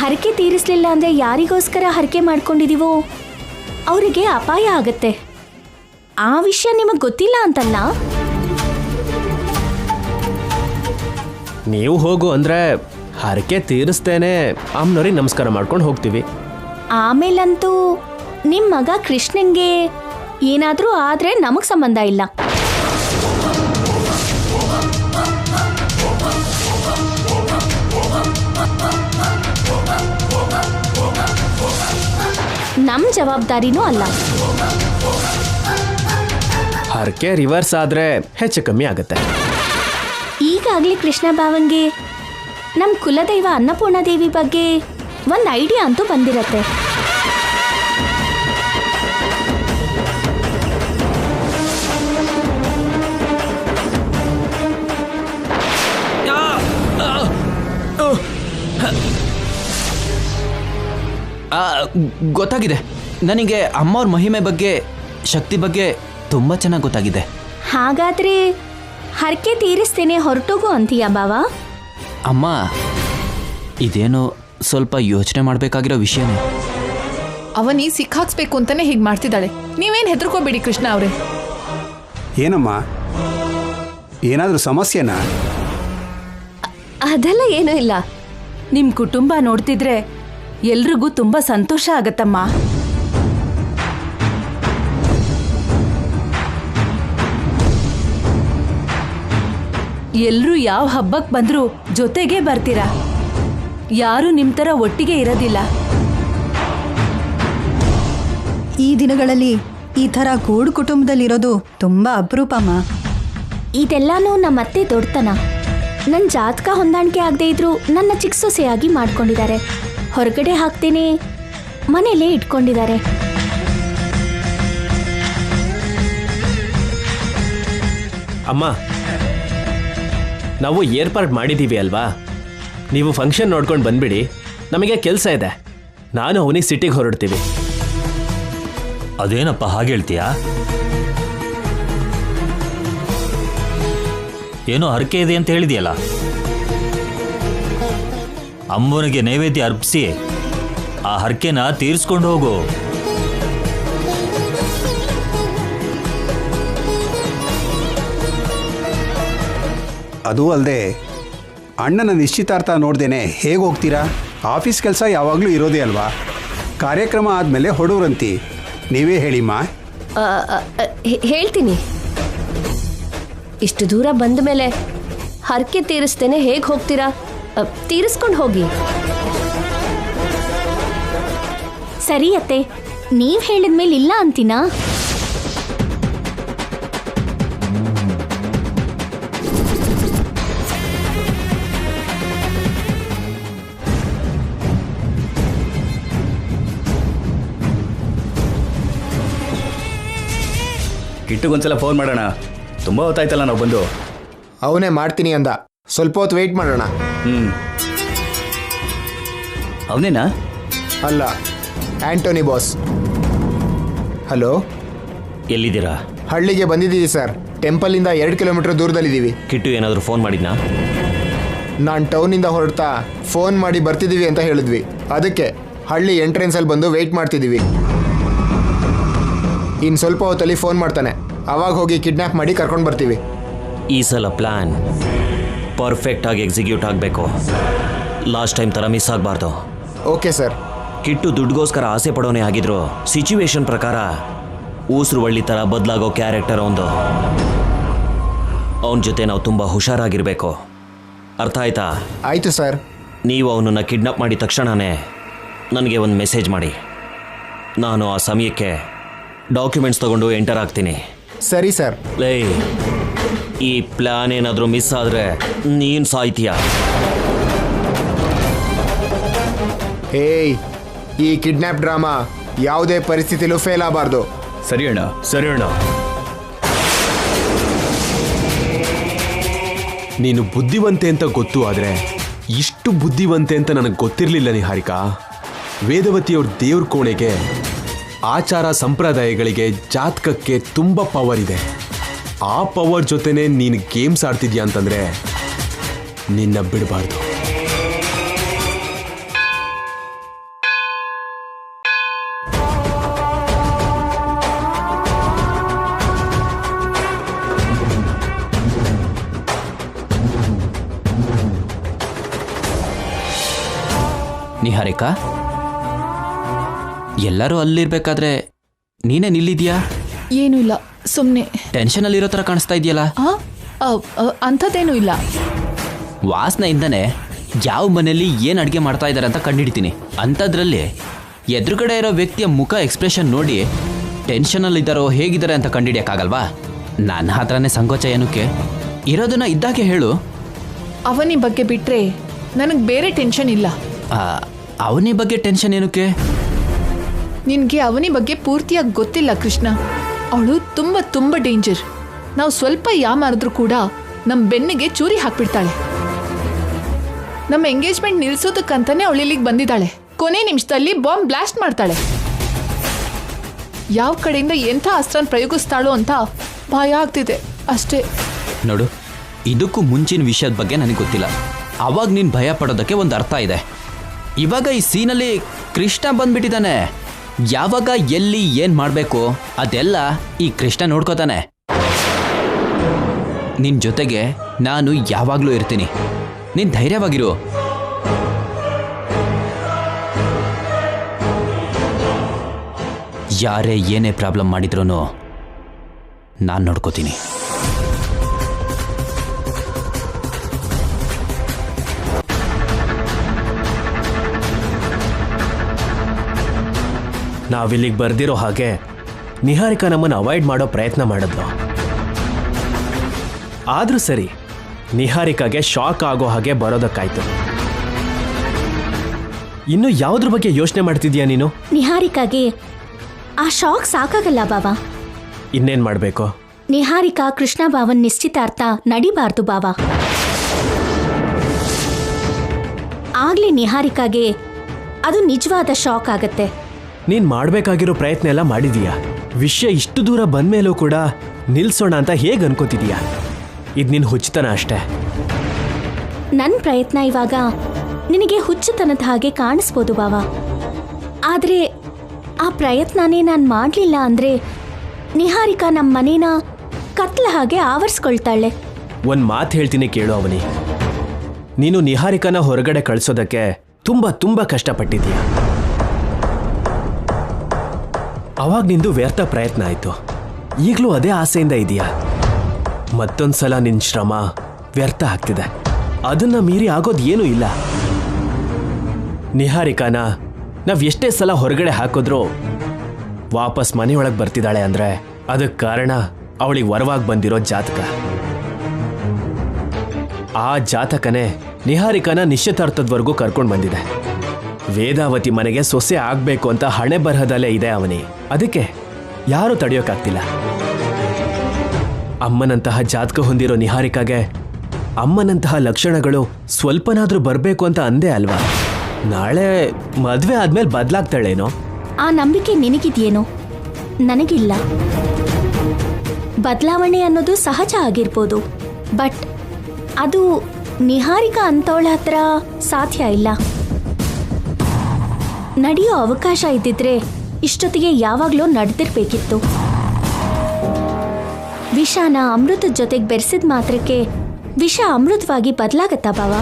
ಹರಕೆ ತೀರಿಸಲಿಲ್ಲ ಅಂದರೆ ಯಾರಿಗೋಸ್ಕರ ಹರಕೆ ಮಾಡ್ಕೊಂಡಿದ್ದೀವೋ ಅವರಿಗೆ ಅಪಾಯ ಆಗತ್ತೆ. ಆ ವಿಷಯ ನಿಮಗೆ ಗೊತ್ತಿಲ್ಲ ಅಂತಲ್ಲ. ನೀವು ಹೋಗು ಅಂದರೆ ಹರಕೆ ತೀರಿಸ್ತೇನೆ ಅಮ್ಮನವ್ರಿಗೆ ನಮಸ್ಕಾರ ಮಾಡ್ಕೊಂಡು ಹೋಗ್ತೀವಿ. ಆಮೇಲಂತೂ ನಿಮ್ಮ ಮಗ ಕೃಷ್ಣನ್ಗೆ ಏನಾದರೂ ಆದರೆ ನಮಗೆ ಸಂಬಂಧ ಇಲ್ಲ. ನಮ್ಮ ಜವಾಬ್ದಾರಿನೂ ಅಲ್ಲ. ಹರಕೆ ರಿವರ್ಸ್ ಆದರೆ ಹೆಚ್ಚು ಕಮ್ಮಿ ಆಗುತ್ತೆ. ಈಗಾಗಲೇ ಕೃಷ್ಣ ಭಾವಂಗೆ ನಮ್ಮ ಕುಲದೈವ ಅನ್ನಪೂರ್ಣ ದೇವಿ ಬಗ್ಗೆ ಒಂದು ಐಡಿಯಾ ಅಂತೂ ಬಂದಿರತ್ತೆ. ಗೊತ್ತಾಗಿದೆ ನನಗೆ. ಅಮ್ಮವ್ರ ಮಹಿಮೆ ಬಗ್ಗೆ, ಶಕ್ತಿ ಬಗ್ಗೆ ತುಂಬ ಚೆನ್ನಾಗಿ ಗೊತ್ತಾಗಿದೆ. ಹಾಗಾದ್ರೆ ಹರಕೆ ತೀರಿಸ್ತೇನೆ ಹೊರಟೋಗು ಅಂತೀಯ ಬಾವ? ಅಮ್ಮ, ಇದೇನೋ ಸ್ವಲ್ಪ ಯೋಚನೆ ಮಾಡಬೇಕಾಗಿರೋ ವಿಷಯನೇ. ಅವನಿ ಸಿಕ್ಕಾಕ್ಸ್ಬೇಕು ಅಂತಾನೆ ಹೀಗೆ ಮಾಡ್ತಿದ್ದಾಳೆ. ನೀವೇನು ಹೆದರ್ಕೋಬೇಡಿ ಕೃಷ್ಣ ಅವರೇ. ಏನಮ್ಮ, ಏನಾದರೂ ಸಮಸ್ಯೆನಾ? ಅದೆಲ್ಲ ಏನೂ ಇಲ್ಲ. ನಿಮ್ಮ ಕುಟುಂಬ ನೋಡ್ತಿದ್ರೆ ಎಲ್ರಿಗೂ ತುಂಬ ಸಂತೋಷ ಆಗತ್ತಮ್ಮ. ಎಲ್ರೂ ಯಾವ ಹಬ್ಬಕ್ಕೆ ಬಂದರೂ ಜೊತೆಗೆ ಬರ್ತೀರಾ. ಯಾರು ನಿಮ್ಮ ಥರ ಒಟ್ಟಿಗೆ ಇರೋದಿಲ್ಲ. ಈ ದಿನಗಳಲ್ಲಿ ಈ ಥರ ಕೂಡು ಕುಟುಂಬದಲ್ಲಿರೋದು ತುಂಬ ಅಪರೂಪಮ್ಮ. ಇದೆಲ್ಲಾನು ನಮ್ಮತ್ತೆ ದೊಡ್ಡತನ. ನನ್ನ ಜಾತಕ ಹೊಂದಾಣಿಕೆ ಆಗದೆ ಇದ್ರು ನನ್ನ ಚಿಕ್ಕ ಸೊಸೆಯಾಗಿ ಮಾಡ್ಕೊಂಡಿದ್ದಾರೆ. ಹೊರಗಡೆ ಹಾಕ್ತೇನೆ, ಮನೇಲೇ ಇಟ್ಕೊಂಡಿದ್ದಾರೆ. ಅಮ್ಮ, ನಾವು ಏರ್ಪಾಡು ಮಾಡಿದ್ದೀವಿ ಅಲ್ವಾ, ನೀವು ಫಂಕ್ಷನ್ ನೋಡ್ಕೊಂಡು ಬಂದ್ಬಿಡಿ. ನಮಗೆ ಕೆಲಸ ಇದೆ. ನಾನು ಅವನಿಗೆ ಸಿಟಿಗೆ ಹೊರಡ್ತೀವಿ. ಅದೇನಪ್ಪ ಹಾಗೆ ಹೇಳ್ತೀಯಾ? ಏನೋ ಹರಕೆ ಇದೆ ಅಂತ ಹೇಳಿದೆಯಲ್ಲ, ಅಮ್ಮನಿಗೆ ನೈವೇದ್ಯ ಅರ್ಪಿಸಿ ಆ ಹರಕೆನ ತೀರಿಸ್ಕೊಂಡು ಹೋಗು. ಅದೂ ಅಲ್ಲದೆ ಅಣ್ಣನ ನಿಶ್ಚಿತಾರ್ಥ ನೋಡ್ದೇನೆ ಹೇಗೆ ಹೋಗ್ತೀರಾ? ಆಫೀಸ್ ಕೆಲಸ ಯಾವಾಗಲೂ ಇರೋದೇ ಅಲ್ವಾ. ಕಾರ್ಯಕ್ರಮ ಆದಮೇಲೆ ಹೊಡೋರಂತಿ. ನೀವೇ ಹೇಳಿಮ್ಮ. ಹೇಳ್ತೀನಿ. ಇಷ್ಟು ದೂರ ಬಂದ ಮೇಲೆ ಹರಕೆ ತೀರಿಸ್ತೇನೆ ಹೇಗೆ ಹೋಗ್ತೀರಾ? ತೀರಿಸ್ಕೊಂಡು ಹೋಗಿ. ಸರಿ ಅತ್ತೆ, ನೀವು ಹೇಳಿದ್ಮೇಲೆ ಇಲ್ಲ ಅಂತೀನಾ? ಕಿಟ್ಟುಗೊಂದ್ಸಲ ಫೋನ್ ಮಾಡೋಣ. ತುಂಬ ಹೊತ್ತಾಯ್ತಲ್ಲ ನಾವು ಬಂದು. ಅವನೇ ಮಾಡ್ತೀನಿ ಅಂದ. ಸ್ವಲ್ಪ ಹೊತ್ತು ವೆಯ್ಟ್ ಮಾಡೋಣ. ಅವನೇನಾ? ಅಲ್ಲ, ಆಂಟೋನಿ ಬಾಸ್. ಹಲೋ, ಎಲ್ಲಿದ್ದೀರಾ? ಹಳ್ಳಿಗೆ ಬಂದಿದ್ದೀವಿ ಸರ್. ಟೆಂಪಲಿಂದ 2 ಕಿಲೋಮೀಟರ್ ದೂರದಲ್ಲಿದ್ದೀವಿ. ಕಿಟ್ಟು ಏನಾದರೂ ಫೋನ್ ಮಾಡಿದ್ನಾ? ನಾನು ಟೌನಿಂದ ಹೊರಡ್ತಾ ಫೋನ್ ಮಾಡಿ ಬರ್ತಿದ್ದೀವಿ ಅಂತ ಹೇಳಿದ್ವಿ. ಅದಕ್ಕೆ ಹಳ್ಳಿ ಎಂಟ್ರೆನ್ಸಲ್ಲಿ ಬಂದು ವೆಯ್ಟ್ ಮಾಡ್ತಿದ್ದೀವಿ. ಇನ್ನು ಸ್ವಲ್ಪ ಹೊತ್ತಲ್ಲಿ ಫೋನ್ ಮಾಡ್ತಾನೆ. ಅವಾಗ ಹೋಗಿ ಕಿಡ್ನ್ಯಾಪ್ ಮಾಡಿ ಕರ್ಕೊಂಡು ಬರ್ತೀವಿ. ಈ ಸಲ ಪ್ಲ್ಯಾನ್ ಪರ್ಫೆಕ್ಟಾಗಿ ಎಕ್ಸಿಕ್ಯೂಟ್ ಆಗಬೇಕು. ಲಾಸ್ಟ್ ಟೈಮ್ ಥರ ಮಿಸ್ ಆಗಬಾರ್ದು. Okay sir. ಕಿಟ್ಟು ದುಡ್ಡುಗೋಸ್ಕರ ಆಸೆ ಪಡೋನೇ ಆಗಿದ್ರು ಸಿಚುವೇಶನ್ ಪ್ರಕಾರ ಊಸರು ಒಳ್ಳಿ ಥರ ಬದಲಾಗೋ ಕ್ಯಾರೆಕ್ಟರ್ ಒಂದು. ಅವನ ಜೊತೆ ನಾವು ತುಂಬ ಹುಷಾರಾಗಿರಬೇಕು. ಅರ್ಥ ಆಯ್ತಾ? ಆಯಿತು ಸರ್. ನೀವು ಅವನನ್ನು ಕಿಡ್ನಾಪ್ ಮಾಡಿದ ತಕ್ಷಣವೇ ನನಗೆ ಒಂದು ಮೆಸೇಜ್ ಮಾಡಿ. ನಾನು ಆ ಸಮಯಕ್ಕೆ ಡಾಕ್ಯುಮೆಂಟ್ಸ್ ತಗೊಂಡು ಎಂಟರ್ ಆಗ್ತೀನಿ. ಸರಿ ಸರ್. ಲೇ, ಈ ಪ್ಲಾನ್ ಏನಾದರೂ ಮಿಸ್ ಆದರೆ ನೀನು ಸಾಯ್ತೀಯ. ಏಯ್, ಈ ಕಿಡ್ನ್ಯಾಪ್ ಡ್ರಾಮಾ ಯಾವುದೇ ಪರಿಸ್ಥಿತಿಲೂ ಫೇಲ್ ಆಗಬಾರ್ದು. ಸರಿ ಅಣ್ಣ. ಸರಿ ಅಣ್ಣ. ನೀನು ಬುದ್ಧಿವಂತೆ ಅಂತ ಗೊತ್ತು, ಆದರೆ ಇಷ್ಟು ಬುದ್ಧಿವಂತೆ ಅಂತ ನನಗೆ ಗೊತ್ತಿರಲಿಲ್ಲ ನಿಹಾರಿಕಾ. ವೇದವತಿಯವ್ರ ದೇವ್ರ ಕೋಣೆಗೆ, ಆಚಾರ ಸಂಪ್ರದಾಯಗಳಿಗೆ, ಜಾತಕಕ್ಕೆ ತುಂಬ ಪವರ್ ಇದೆ. ಆ ಪವರ್ ಜೊತೆನೆ ನೀನು ಗೇಮ್ಸ್ ಆಡ್ತಿದ್ಯಾ ಅಂತಂದರೆ ನಿನ್ನ ಬಿಡಬಾರ್ದು. ನಿಹಾರಿಕಾ, ಎಲ್ಲರೂ ಅಲ್ಲಿರ್ಬೇಕಾದ್ರೆ ನೀನೇ ನಿಲ್ಲಿದ್ಯಾ? ಏನೂ ಇಲ್ಲ, ಸುಮ್ಮನೆ. ಟೆನ್ಷನಲ್ಲಿರೋ ಥರ ಕಾಣಿಸ್ತಾ ಇದೆಯಲ್ಲ. ಅಂಥದ್ದೇನೂ ಇಲ್ಲ. ವಾಸನೆಯಿಂದನೇ ಯಾವ ಮನೆಯಲ್ಲಿ ಏನು ಅಡುಗೆ ಮಾಡ್ತಾ ಇದ್ದಾರೆ ಅಂತ ಕಂಡುಹಿಡಿತೀನಿ. ಅಂಥದ್ರಲ್ಲಿ ಎದುರುಗಡೆ ಇರೋ ವ್ಯಕ್ತಿಯ ಮುಖ ಎಕ್ಸ್ಪ್ರೆಷನ್ ನೋಡಿ ಟೆನ್ಷನಲ್ಲಿದ್ದಾರೋ ಹೇಗಿದ್ದಾರೆ ಅಂತ ಕಂಡುಹಿಡಿಯೋಕ್ಕಾಗಲ್ವಾ? ನನ್ನ ಹತ್ರನೇ ಸಂಕೋಚ ಏನಕ್ಕೆ? ಇರೋದನ್ನ ಇದ್ದಾಗೆ ಹೇಳು. ಅವನಿ ಬಗ್ಗೆ ಬಿಟ್ಟರೆ ನನಗೆ ಬೇರೆ ಟೆನ್ಷನ್ ಇಲ್ಲ. ಅವನಿ ಬಗ್ಗೆ ಟೆನ್ಷನ್ ಏನಕ್ಕೆ? ನಿನಗೆ ಅವನಿ ಬಗ್ಗೆ ಪೂರ್ತಿಯಾಗಿ ಗೊತ್ತಿಲ್ಲ ಕೃಷ್ಣ. ಅವಳು ತುಂಬ ತುಂಬ ಡೇಂಜರ್. ನಾವು ಸ್ವಲ್ಪ ಯಾಮಾರಿದ್ರೂ ಕೂಡ ನಮ್ಮ ಬೆನ್ನಿಗೆ ಚೂರಿ ಹಾಕ್ಬಿಡ್ತಾಳೆ. ನಮ್ಮ ಎಂಗೇಜ್ಮೆಂಟ್ ನಿಲ್ಸೋದಕ್ಕಂತಾನೆ ಅವಳು ಇಲ್ಲಿಗೆ ಬಂದಿದ್ದಾಳೆ. ಕೊನೆ ನಿಮಿಷದಲ್ಲಿ ಬಾಂಬ್ ಬ್ಲಾಸ್ಟ್ ಮಾಡ್ತಾಳೆ. ಯಾವ ಕಡೆಯಿಂದ ಎಂಥ ಅಸ್ತ್ರನ ಪ್ರಯೋಗಿಸ್ತಾಳೋ ಅಂತ ಭಯ ಆಗ್ತಿದೆ ಅಷ್ಟೇ. ನೋಡು, ಇದಕ್ಕೂ ಮುಂಚಿನ ವಿಷಯದ ಬಗ್ಗೆ ನನಗೆ ಗೊತ್ತಿಲ್ಲ. ಅವಾಗ ನೀನು ಭಯ ಪಡೋದಕ್ಕೆ ಒಂದು ಅರ್ಥ ಇದೆ. ಇವಾಗ ಈ ಸೀನಲ್ಲಿ ಕೃಷ್ಣ ಬಂದ್ಬಿಟ್ಟಿದ್ದಾನೆ. ಯಾವಾಗ ಎಲ್ಲಿ ಏನು ಮಾಡಬೇಕು ಅದೆಲ್ಲ ಈ ಕೃಷ್ಣ ನೋಡ್ಕೋತಾನೆ. ನಿನ್ನ ಜೊತೆಗೆ ನಾನು ಯಾವಾಗಲೂ ಇರ್ತೀನಿ. ನೀನು ಧೈರ್ಯವಾಗಿರು. ಯಾರೇ ಏನೇ ಪ್ರಾಬ್ಲಮ್ ಮಾಡಿದ್ರೂ ನಾನು ನೋಡ್ಕೋತೀನಿ. ನಾವಿಲ್ಲಿಗೆ ಬರ್ದಿರೋ ಹಾಗೆ ನಿಹಾರಿಕಾ ನಮ್ಮನ್ನು ಅವಾಯ್ಡ್ ಮಾಡೋ ಪ್ರಯತ್ನ ಮಾಡಿದ್ಲು. ಆದರೂ ಸರಿ, ನಿಹಾರಿಕಾಗೆ ಶಾಕ್ ಆಗೋ ಹಾಗೆ ಬರೋದಕ್ಕಾಯ್ತು. ಇನ್ನು ಯಾವುದ್ರ ಬಗ್ಗೆ ಯೋಚನೆ ಮಾಡ್ತಿದ್ಯಾ ನೀನು? ನಿಹಾರಿಕಾಗೆ ಆ ಶಾಕ್ ಸಾಕಾಗಲ್ಲ ಬಾವಾ. ಇನ್ನೇನು ಮಾಡಬೇಕು? ನಿಹಾರಿಕಾ ಕೃಷ್ಣ ಬಾವನ್ ನಿಶ್ಚಿತಾರ್ಥ ನಡಿಬಾರ್ದು ಬಾವಾ. ಆಗ್ಲೇ ನಿಹಾರಿಕಾಗೆ ಅದು ನಿಜವಾದ ಶಾಕ್ ಆಗತ್ತೆ. ನೀನು ಮಾಡಬೇಕಾಗಿರೋ ಪ್ರಯತ್ನ ಎಲ್ಲ ಮಾಡಿದೀಯಾ. ವಿಷಯ ಇಷ್ಟು ದೂರ ಬಂದ್ಮೇಲೂ ಕೂಡ ನಿಲ್ಸೋಣ ಅಂತ ಹೇಗೆ ಅನ್ಕೋತಿದೀಯಾ? ಇದು ನಿನ್ನ ಹುಚ್ಚುತನ ಅಷ್ಟೇ. ನನ್ನ ಪ್ರಯತ್ನ ಇವಾಗ ನಿನಗೆ ಹುಚ್ಚುತನದ ಹಾಗೆ ಕಾಣಿಸ್ಬೋದು ಬಾವಾ. ಆದರೆ ಆ ಪ್ರಯತ್ನನೇ ನಾನು ಮಾಡಲಿಲ್ಲ ಅಂದರೆ ನಿಹಾರಿಕಾ ನಮ್ಮ ಮನೇನ ಕತ್ಲ ಹಾಗೆ ಆವರಿಸ್ಕೊಳ್ತಾಳೆ. ಒಂದು ಮಾತು ಹೇಳ್ತೀನಿ ಕೇಳು ಅವನಿ. ನೀನು ನಿಹಾರಿಕಾನ ಹೊರಗಡೆ ಕಳಿಸೋದಕ್ಕೆ ತುಂಬ ತುಂಬ ಕಷ್ಟಪಟ್ಟಿದ್ದೀಯ. ಅವಾಗ ನಿಂದು ವ್ಯರ್ಥ ಪ್ರಯತ್ನ ಆಯಿತು. ಈಗಲೂ ಅದೇ ಆಸೆಯಿಂದ ಇದೆಯಾ? ಮತ್ತೊಂದು ಸಲ ನಿನ್ನ ಶ್ರಮ ವ್ಯರ್ಥ ಆಗ್ತಿದೆ. ಅದನ್ನು ಮೀರಿ ಆಗೋದು ಏನೂ ಇಲ್ಲ. ನಿಹಾರಿಕಾನ ನಾವು ಎಷ್ಟೇ ಸಲ ಹೊರಗಡೆ ಹಾಕಿದ್ರೂ ವಾಪಸ್ ಮನೆಯೊಳಗೆ ಬರ್ತಿದ್ದಾಳೆ ಅಂದರೆ ಅದಕ್ಕೆ ಕಾರಣ ಅವಳಿಗೆ ವರವಾಗಿ ಬಂದಿರೋ ಜಾತಕ. ಆ ಜಾತಕನೇ ನಿಹಾರಿಕಾನ ನಿಶ್ಚಿತಾರ್ಥದವರೆಗೂ ಕರ್ಕೊಂಡು ಬಂದಿದೆ. ವೇದಾವತಿ ಮನೆಗೆ ಸೊಸೆ ಆಗಬೇಕು ಅಂತ ಹಣೆ ಬರಹದಲ್ಲೇ ಇದೆ ಅವನಿ. ಅದಕ್ಕೆ ಯಾರೂ ತಡೆಯೋಕ್ಕಾಗ್ತಿಲ್ಲ. ಅಮ್ಮನಂತಹ ಜಾತಕ ಹೊಂದಿರೋ ನಿಹಾರಿಕಾಗೆ ಅಮ್ಮನಂತಹ ಲಕ್ಷಣಗಳು ಸ್ವಲ್ಪನಾದರೂ ಬರಬೇಕು ಅಂತ ಅಂದೇ ಅಲ್ವಾ? ನಾಳೆ ಮದುವೆ ಆದ್ಮೇಲೆ ಬದಲಾಗ್ತಾಳೇನೋ? ಆ ನಂಬಿಕೆ ನಿನಗಿದೆಯೇನೋ? ನನಗಿಲ್ಲ. ಬದಲಾವಣೆ ಅನ್ನೋದು ಸಹಜ ಆಗಿರ್ಬೋದು, ಬಟ್ ಅದು ನಿಹಾರಿಕಾ ಅಂತವಳ ಹತ್ರ ಸಾಧ್ಯ ಇಲ್ಲ. ನಡೆಯೋ ಅವಕಾಶ ಇದ್ದಿದ್ರೆ ಇಷ್ಟೊತ್ತಿಗೆ ಯಾವಾಗಲೂ ನಡೆದಿರ್ಬೇಕಿತ್ತು. ವಿಷನ ಅಮೃತದ ಜೊತೆಗೆ ಬೆರೆಸಿದ ಮಾತ್ರಕ್ಕೆ ವಿಷ ಅಮೃತವಾಗಿ ಬದಲಾಗತ್ತಾ ಬಾವ?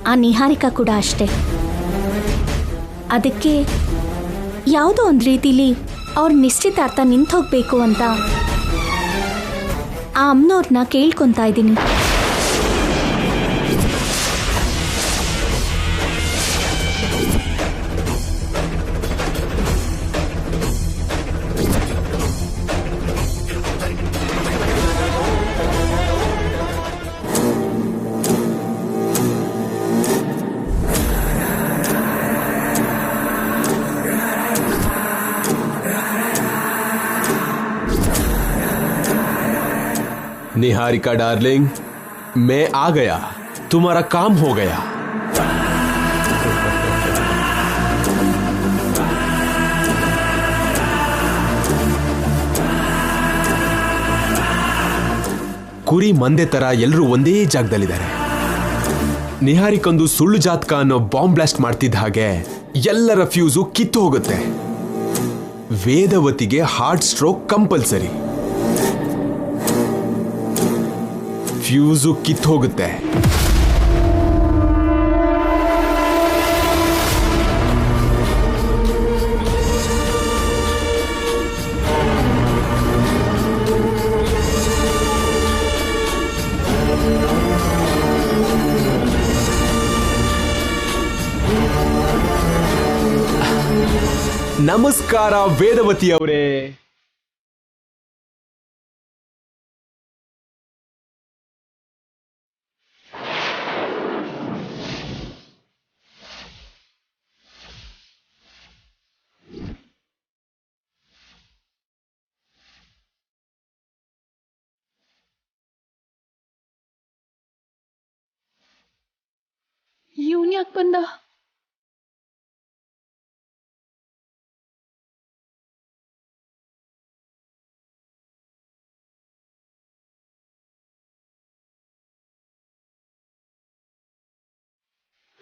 ಆ ನಿಹಾರಿಕಾ ಕೂಡ ಅಷ್ಟೇ. ಅದಕ್ಕೆ ಯಾವುದೋ ಒಂದು ರೀತಿಲಿ ಅವ್ರ ನಿಶ್ಚಿತಾರ್ಥ ನಿಂತೋಗ್ಬೇಕು ಅಂತ ಆ ಅಮ್ಮನವ್ರನ್ನ ಕೇಳ್ಕೊತಾ ಇದ್ದೀನಿ. निहारिका डार्लिंग, मैं आ गया, तुम्हारा काम हो गया. ಕುರಿ ಮಂದೆ ತರ ಎಲ್ಲರೂ ಒಂದೇ ಜಾಗದಲ್ಲಿದ್ದಾರೆ. ನಿಹಾರಿಕೊಂದು ಸುಳ್ಳು ಜಾತಕ ಅನ್ನೋ ಬಾಂಬ್ ಬ್ಲಾಸ್ಟ್ ಮಾಡ್ತಿದ್ದ ಹಾಗೆ ಎಲ್ಲರ ಫ್ಯೂಸು ಕಿತ್ತು ಹೋಗುತ್ತೆ. ವೇದವತಿಗೆ ಹಾರ್ಟ್ ಸ್ಟ್ರೋಕ್ ಕಂಪಲ್ಸರಿ. ಫ್ಯೂಸು ಕಿತ್ತು ಹೋಗುತ್ತೆ. ನಮಸ್ಕಾರ ವೇದವತಿ ಅವರೇ. ಇವನ್ ಯಾಕೆ ಬಂದ?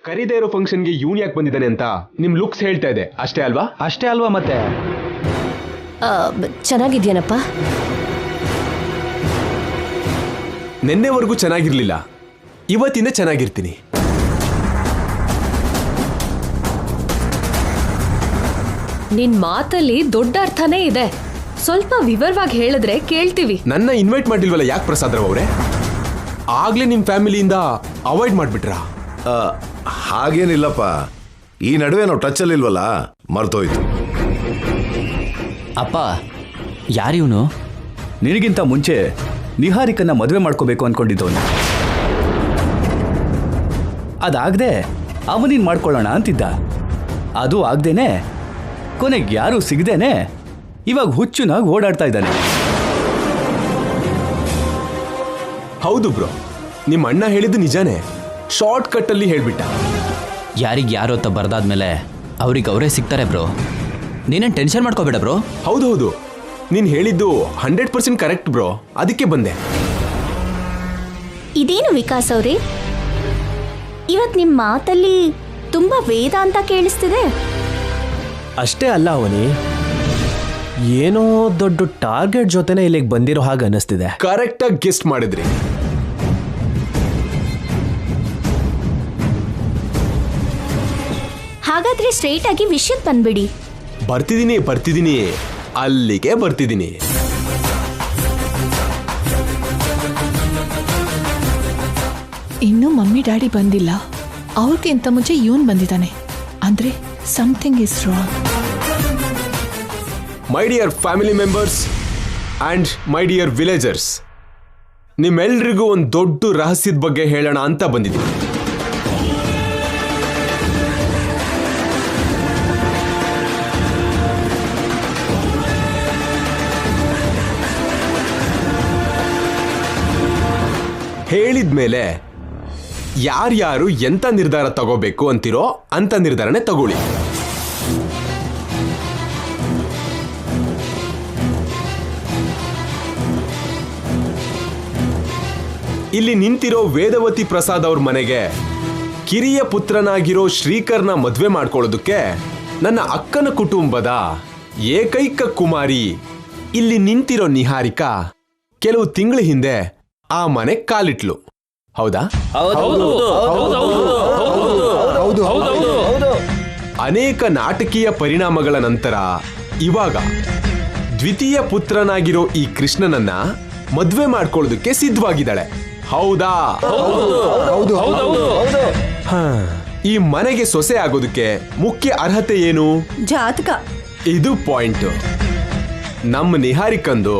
ಕರೀದೇ ಇರೋ ಫಂಕ್ಷನ್ಗೆ ಇವನ್ ಯಾಕೆ ಬಂದಿದ್ದಾನೆ ಅಂತ ನಿಮ್ ಲುಕ್ಸ್ ಹೇಳ್ತಾ ಇದೆ, ಅಷ್ಟೇ ಅಲ್ವಾ? ಅಷ್ಟೇ ಅಲ್ವಾ ಮತ್ತೆ? ಚೆನ್ನಾಗಿದ್ಯಾನಪ್ಪ? ನಿನ್ನೆವರೆಗೂ ಚೆನ್ನಾಗಿರ್ಲಿಲ್ಲ, ಇವತ್ತಿಂದ ಚೆನ್ನಾಗಿರ್ತೀನಿ. ನಿನ್ ಮಾತಲ್ಲಿ ದೊಡ್ಡ ಅರ್ಥನೇ ಇದೆ, ಸ್ವಲ್ಪ ವಿವರವಾಗಿ ಹೇಳಿದ್ರೆ ಕೇಳ್ತೀವಿ. ನನ್ನ ಇನ್ವೈಟ್ ಮಾಡಿಲ್ವಲ್ಲ ಯಾಕೆ ಪ್ರಸಾದ್ ರಾವ್ ಅವರೇ? ಆಗ್ಲೇ ನಿಮ್ ಫ್ಯಾಮಿಲಿಯಿಂದ ಅವಾಯ್ಡ್ ಮಾಡ್ಬಿಟ್ರಾ? ಹಾಗೇನಿಲ್ಲಪ್ಪ, ಈ ನಡುವೆ ನಾವು ಟಚ್ಚಲ್ಲಿಲ್ವಲ್ಲ, ಮರ್ತೋಯ್ತು. ಅಪ್ಪ, ಯಾರಿವನು? ನಿನಗಿಂತ ಮುಂಚೆ ನಿಹಾರಿಕನ್ನ ಮದುವೆ ಮಾಡ್ಕೋಬೇಕು ಅನ್ಕೊಂಡಿದ್ದವನು. ಅದಾಗದೆ ಅವನಿನ್ ಮಾಡ್ಕೊಳ್ಳೋಣ ಅಂತಿದ್ದ. ಅದು ಆಗ್ದೇನೆ ಕೊನೆಗೆ ಯಾರೂ ಸಿಗದೇನೆ ಇವಾಗ ಹುಚ್ಚುನಾಗಿ ಓಡಾಡ್ತಾ ಇದ್ದಾನೆ. ಹೌದು ಬ್ರೋ, ನಿಮ್ಮ ಅಣ್ಣ ಹೇಳಿದ್ದು ನಿಜಾನೇ. ಶಾರ್ಟ್ ಕಟ್ ಅಲ್ಲಿ ಹೇಳ್ಬಿಟ್ಟ. ಯಾರಿಗೆ ಯಾರು ಅಂತ ಬರ್ದಾದ್ಮೇಲೆ ಅವ್ರಿಗೆ ಅವರೇ ಸಿಗ್ತಾರೆ ಬ್ರೋ. ನೀನೇನು ಟೆನ್ಷನ್ ಮಾಡ್ಕೋಬೇಡ ಬ್ರೋ. ಹೌದು ಹೌದು, ನೀನ್ ಹೇಳಿದ್ದು 100% ಕರೆಕ್ಟ್ ಬ್ರೋ, ಅದಕ್ಕೆ ಬಂದೆ. ಇದೇನು ವಿಕಾಸ್ ಅವ್ರೆ, ಇವತ್ ನಿಮ್ ಮಾತಲ್ಲಿ ತುಂಬಾ ವೇದ ಅಂತ ಕೇಳಿಸ್ತಿದೆ. ಅಷ್ಟೇ ಅಲ್ಲ ಅವನಿ, ಏನೋ ದೊಡ್ಡ ಟಾರ್ಗೆಟ್ ಜೊತೆನೆ ಇಲ್ಲಿಗೆ ಬಂದಿರೋ ಹಾಗೆ ಅನ್ನಿಸ್ತಿದೆ. ಕರೆಕ್ಟಾಗಿ ಗೆಸ್ಟ್ ಮಾಡಿದ್ರಿ. ಹಾಗಾದ್ರೆ ಸ್ಟ್ರೈಟ್ ಆಗಿ ವಿಷಯಕ್ಕೆ ಬಂದ್ಬಿಡಿ. ಬರ್ತಿದ್ದೀನಿ, ಅಲ್ಲಿಗೆ ಬರ್ತಿದ್ದೀನಿ. ಇನ್ನು ಮಮ್ಮಿ ಡ್ಯಾಡಿ ಬಂದಿಲ್ಲ, ಅವ್ರಿಗಿಂತ ಮುಂಚೆ ಇವನ್ ಬಂದಿದ್ದಾನೆ ಅಂದ್ರೆ something is wrong. My dear family members and my dear villagers, ನಿಮ್ಮೆಲ್ರಿಗೂ ಒಂದು ದೊಡ್ಡ ರಹಸ್ಯದ ಬಗ್ಗೆ ಹೇಳೋಣ ಅಂತ ಬಂದಿದ್ದೀನಿ. ಹೇಳಿದ್ಮೇಲೆ ಯಾರ್ಯಾರು ಎಂತ ನಿರ್ಧಾರ ತಗೋಬೇಕು ಅಂತಿರೋ ಅಂತ ನಿರ್ಧಾರನೇ ತಗೊಳ್ಳಿ. ಇಲ್ಲಿ ನಿಂತಿರೋ ವೇದವತಿ ಪ್ರಸಾದ್ ಅವ್ರ ಮನೆಗೆ ಕಿರಿಯ ಪುತ್ರನಾಗಿರೋ ಶ್ರೀಕರ್ನ ಮದ್ವೆ ಮಾಡ್ಕೊಳ್ಳೋದಕ್ಕೆ ನನ್ನ ಅಕ್ಕನ ಕುಟುಂಬದ ಏಕೈಕ ಕುಮಾರಿ ಇಲ್ಲಿ ನಿಂತಿರೋ ನಿಹಾರಿಕಾ ಕೆಲವು ತಿಂಗಳ ಹಿಂದೆ ಆ ಮನೆ ಕಾಲಿಟ್ಲು. ಹೌದಾ? ಅನೇಕ ನಾಟಕೀಯ ಪರಿಣಾಮಗಳ ನಂತರ ಇವಾಗ ದ್ವಿತೀಯ ಪುತ್ರನಾಗಿರೋ ಈ ಕೃಷ್ಣನನ್ನ ಮದ್ವೆ ಮಾಡ್ಕೊಳ್ಳೋದಕ್ಕೆ ಸಿದ್ಧವಾಗಿದ್ದಾಳೆ. ಹೌದಾ? ಈ ಮನೆಗೆ ಸೊಸೆ ಆಗೋದಕ್ಕೆ ಮುಖ್ಯ ಅರ್ಹತೆ ಏನು? ಜಾತಕ. ಇದು ಪಾಯಿಂಟ್. ನಮ್ಮ ನಿಹಾರಿಕಂದು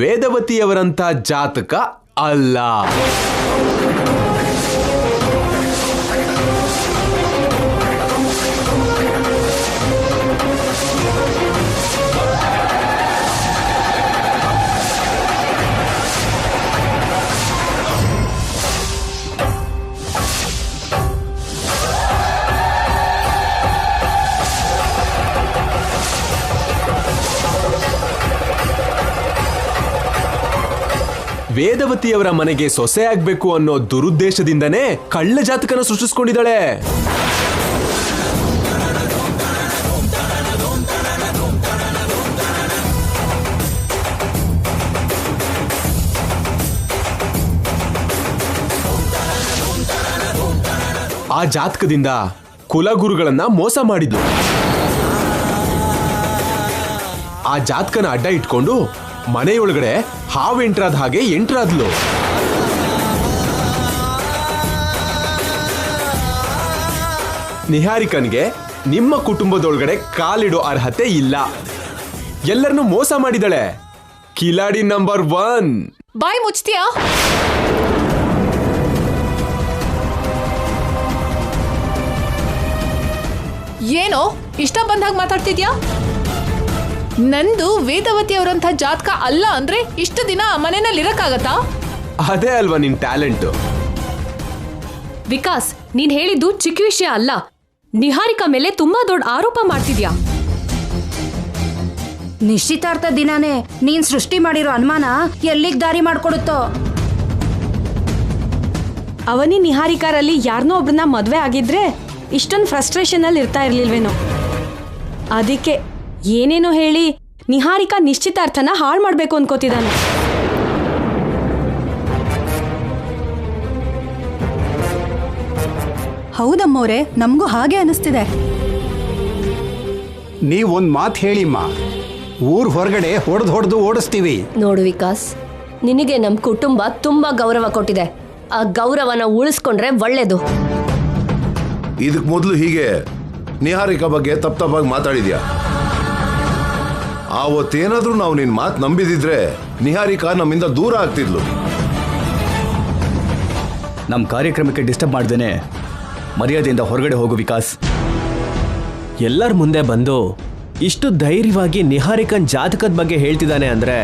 ವೇದವತಿಯವರಂತ ಜಾತಕ ಅಲ್ಲ. ವೇದವತಿಯವರ ಮನೆಗೆ ಸೊಸೆ ಆಗ್ಬೇಕು ಅನ್ನೋ ದುರುದ್ದೇಶದಿಂದನೇ ಕಳ್ಳ ಜಾತಕನ ಸೃಷ್ಟಿಸ್ಕೊಂಡಿದ್ದಾಳೆ. ಆ ಜಾತಕದಿಂದ ಕುಲಗುರುಗಳನ್ನ ಮೋಸ ಮಾಡಿದ್ಲು. ಆ ಜಾತಕನ ಅಡ್ಡ ಇಟ್ಕೊಂಡು ಮನೆಯೊಳಗಡೆ ಹಾವು ಎಂಟ್ರಾದ ಹಾಗೆ ಎಂಟ್ರಾದ್ಲು. ನಿಹಾರಿಕನ್ಗೆ ನಿಮ್ಮ ಕುಟುಂಬದೊಳಗಡೆ ಕಾಲಿಡೋ ಅರ್ಹತೆ ಇಲ್ಲ. ಎಲ್ಲರನ್ನೂ ಮೋಸ ಮಾಡಿದಳೆ. ಕಿಲಾಡಿ ನಂಬರ್ 1. ಬಾಯ್ ಮುಚ್ತೀಯಾ? ಏನೋ ಇಷ್ಟ ಬಂದಾಗ ಮಾತಾಡ್ತಿದ್ಯಾ? ನಂದು ವೇದವತಿ ಅವರಂಥ ಜಾತಕ ಅಲ್ಲ ಅಂದ್ರೆ ಇಷ್ಟು ದಿನ ಮನೆಯಲ್ಲಿ ಇರಕ್ಕಾಗತ್ತಾ? ಅದೇ ಅಲ್ವಾ ನಿನ್ ಟ್ಯಾಲೆಂಟ್. ವಿಕಾಸ್, ನೀನ್ ಹೇಳಿದ್ದು ಚಿಕ್ಕ ವಿಷಯ ಅಲ್ಲ. ನಿಹಾರಿಕಾ ಮೇಲೆ ತುಂಬಾ ದೊಡ್ಡ ಆರೋಪ ಮಾಡ್ತಿದ್ಯಾ. ನಿಶ್ಚಿತಾರ್ಥ ದಿನಾನೇ ನೀನ್ ಸೃಷ್ಟಿ ಮಾಡಿರೋ ಅನುಮಾನ ಎಲ್ಲಿಗ್ ದಾರಿ ಮಾಡ್ಕೊಡುತ್ತೋ. ಅವನಿ ನಿಹಾರಿಕಾರಲ್ಲಿ ಯಾರನ್ನೋ ಒಬ್ರನ್ನ ಮದ್ವೆ ಆಗಿದ್ರೆ ಇಷ್ಟೊಂದು ಫ್ರಸ್ಟ್ರೇಷನ್ ಅಲ್ಲಿ ಇರ್ತಾ ಇರ್ಲಿಲ್ವೇನೋ. ಅದಕ್ಕೆ ಏನೇನೋ ಹೇಳಿ ನಿಹಾರಿಕಾ ನಿಶ್ಚಿತಾರ್ಥನ ಹಾಳು ಮಾಡ್ಬೇಕು ಅನ್ಕೋತಿದ್ದಾನೆ. ಹೌದಮ್ಮವ್ರೆ, ನಮಗೂ ಹಾಗೆ ಅನಿಸ್ತಿದೆ. ನೀವೊಂದು ಮಾತು ಹೇಳಿಮ್ಮ, ಊರ್ ಹೊರಗಡೆ ಹೊಡೆದು ಓಡಿಸ್ತೀವಿ. ನೋಡು ವಿಕಾಸ್, ನಿನಗೆ ನಮ್ಮ ಕುಟುಂಬ ತುಂಬಾ ಗೌರವ ಕೊಟ್ಟಿದೆ. ಆ ಗೌರವನ ಉಳಿಸ್ಕೊಂಡ್ರೆ ಒಳ್ಳೇದು. ಇದಕ್ ಮೊದಲು ಹೀಗೆ ನಿಹಾರಿಕಾ ಬಗ್ಗೆ ತಪ್ಪಾಗಿ ಮಾತಾಡಿದ್ಯಾ? ಆವತ್ತೇನಾದ್ರೂ ನಾವು ನಿನ್ ಮಾತು ನಂಬಿದಿದ್ರೆ ನಿಹಾರಿಕಾ ನಮ್ಮಿಂದ ದೂರ ಆಗ್ತಿದ್ಲು. ನಮ್ಮ ಕಾರ್ಯಕ್ರಮಕ್ಕೆ ಡಿಸ್ಟರ್ಬ್ ಮಾಡ್ದೇನೆ ಮರ್ಯಾದೆಯಿಂದ ಹೊರಗಡೆ ಹೋಗು ವಿಕಾಸ್. ಎಲ್ಲರ ಮುಂದೆ ಬಂದು ಇಷ್ಟು ಧೈರ್ಯವಾಗಿ ನಿಹಾರಿಕನ್ ಜಾತಕದ ಬಗ್ಗೆ ಹೇಳ್ತಿದ್ದಾನೆ ಅಂದ್ರೆ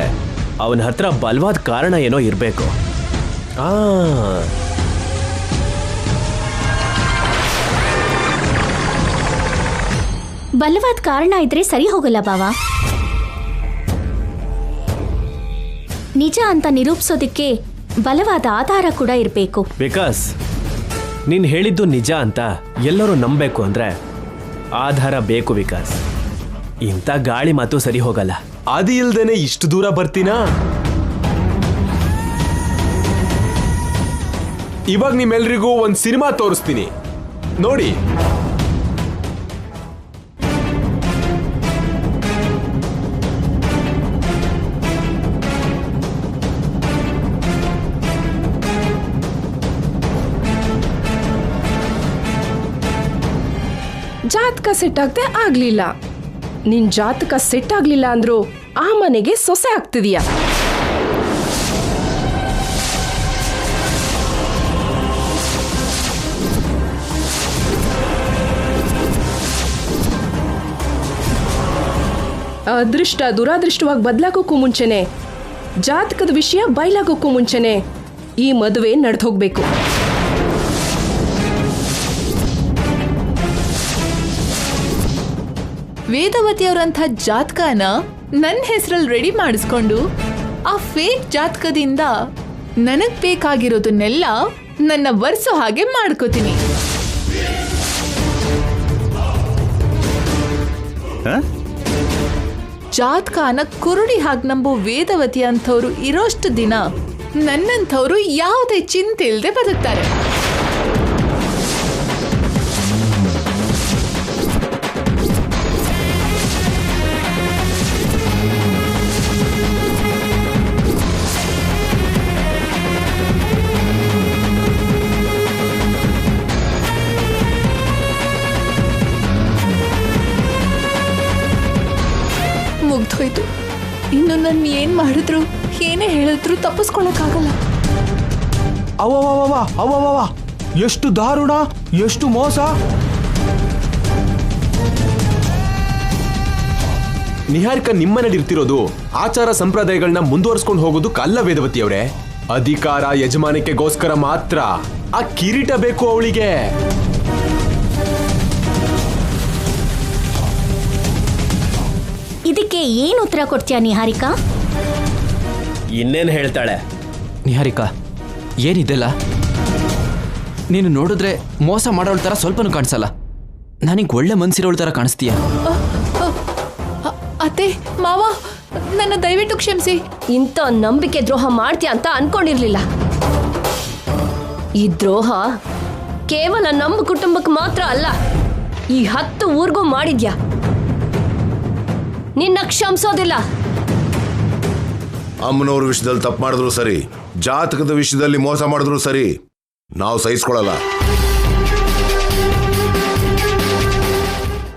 ಅವನ ಹತ್ರ ಬಲವಾದ ಕಾರಣ ಏನೋ ಇರಬೇಕು. ಬಲವಾದ ಕಾರಣ ಇದ್ರೆ ಸರಿ ಹೋಗಲ್ಲ ಬಾವ. ನಿಜ ಅಂತ ನಿರೂಪಿಸೋದಕ್ಕೆ ಬಲವಾದ ಆಧಾರ ಕೂಡ ಇರಬೇಕು. ವಿಕಾಸ್, ನೀನ್ ಹೇಳಿದ್ದು ನಿಜ ಅಂತ ಎಲ್ಲರೂ ನಂಬಬೇಕು ಅಂದ್ರೆ ಆಧಾರ ಬೇಕು ವಿಕಾಸ್. ಇಂಥ ಗಾಳಿ ಮಾತು ಸರಿ ಹೋಗಲ್ಲ. ಅದು ಇಲ್ದೇನೆ ಇಷ್ಟು ದೂರ ಬರ್ತೀನಾ? ಇವಾಗ ನಿಮ್ಮೆಲ್ರಿಗೂ ಒಂದು ಸಿನಿಮಾ ತೋರಿಸ್ತೀನಿ, ನೋಡಿ. ಜಾತಕ ಸೆಟ್ ಆಗದೆ ಆಗ್ಲಿಲ್ಲ. ನಿನ್ ಜಾತಕ ಸೆಟ್ ಆಗ್ಲಿಲ್ಲ ಅಂದ್ರು ಆ ಮನೆಗೆ ಸೊಸೆ ಆಗ್ತಿದೀಯ. ಅದೃಷ್ಟ ದುರಾದೃಷ್ಟವಾಗಿ ಬದಲಾಗೋಕ್ಕೂ ಮುಂಚೆನೆ, ಜಾತಕದ ವಿಷಯ ಬಯಲಾಗೋಕ್ಕೂ ಮುಂಚೆನೆ ಈ ಮದುವೆ ನಡೆದು ಹೋಗ್ಬೇಕು. ವೇದವತಿ ಅವರಂಥ ಜಾತಕನ ನನ್ನ ಹೆಸರಲ್ಲಿ ರೆಡಿ ಮಾಡಿಸ್ಕೊಂಡು ಆ ಫೇಕ್ ಜಾತಕದಿಂದ ನನಗ್ ಬೇಕಾಗಿರೋದನ್ನೆಲ್ಲ ನನ್ನ ವರ್ಸೋ ಹಾಗೆ ಮಾಡ್ಕೋತೀನಿ. ಜಾತಕನ ಕುರುಡಿ ಹಾಗೆ ನಂಬೋ ವೇದವತಿ ಅಂಥವ್ರು ಇರೋಷ್ಟು ದಿನ ನನ್ನಂಥವ್ರು ಯಾವುದೇ ಚಿಂತೆ ಇಲ್ಲದೆ ಬದುಕ್ತಾರೆ. ಮುಗ್ದೋಯ್ತು. ಇನ್ನು ನನ್ನ ಏನ್ ಮಾಡಿದ್ರು ಏನೇ ಹೇಳಿದ್ರು ತಪ್ಪಿಸ್ಕೊಳಕ್ಕಾಗಲ್ಲ. ಅವ್ವ, ಎಷ್ಟು ದಾರುಣ, ಎಷ್ಟು ಮೋಸ. ನಿಹಾರಿಕಾ ನಿಮ್ಮನೇಲಿ ಇರ್ತಿರೋದು ಆಚಾರ ಸಂಪ್ರದಾಯಗಳನ್ನ ಮುಂದುವರಿಸ್ಕೊಂಡು ಹೋಗೋದಕ್ಕೆ ಅಲ್ಲ ವೇದವತಿ ಅವರೇ. ಅಧಿಕಾರ ಯಜಮಾನಿಕೆಗೋಸ್ಕರ ಮಾತ್ರ. ಆ ಕಿರೀಟ ಬೇಕು ಅವಳಿಗೆ. ಇದಕ್ಕೆ ಏನು ಉತ್ತರ ಕೊಡ್ತೀಯಾ ನಿಹಾರಿಕಾ? ಇನ್ನೇನು ಹೇಳ್ತಾಳೆ? ನಿಹಾರಿಕಾ, ಏನಿದೆಲ್ಲ? ನೀನು ನೋಡಿದ್ರೆ ಮೋಸ ಮಾಡೋಳ ಥರ ಸ್ವಲ್ಪನೂ ಕಾಣಿಸಲ್ಲ. ನನಗೆ ಒಳ್ಳೆ ಮನ್ಸಿರೋಳ ಥರ ಕಾಣಿಸ್ತೀಯ. ಅತ್ತೆ, ಮಾವ, ನನ್ನ ದಯವಿಟ್ಟು ಕ್ಷಮಿಸಿ. ಇಂಥ ನಂಬಿಕೆ ದ್ರೋಹ ಮಾಡ್ತೀಯ ಅಂತ ಅನ್ಕೊಂಡಿರ್ಲಿಲ್ಲ. ಈ ದ್ರೋಹ ಕೇವಲ ನಮ್ಮ ಕುಟುಂಬಕ್ಕೆ ಮಾತ್ರ ಅಲ್ಲ, ಈ 10 ಊರಿಗೂ ಮಾಡಿದ್ಯಾ. ನಿನ್ನ ಕ್ಷಮಿಸೋದಿಲ್ಲ. ಅಮ್ಮನವ್ರ ವಿಷಯದಲ್ಲಿ ತಪ್ಪು ಮಾಡಿದ್ರು ಸರಿ, ಜಾತಕದ ವಿಷಯದಲ್ಲಿ ಮೋಸ ಮಾಡಿದ್ರು ಸರಿ, ನಾವು ಸಹಿಸ್ಕೊಳ್ಳಲ್ಲ.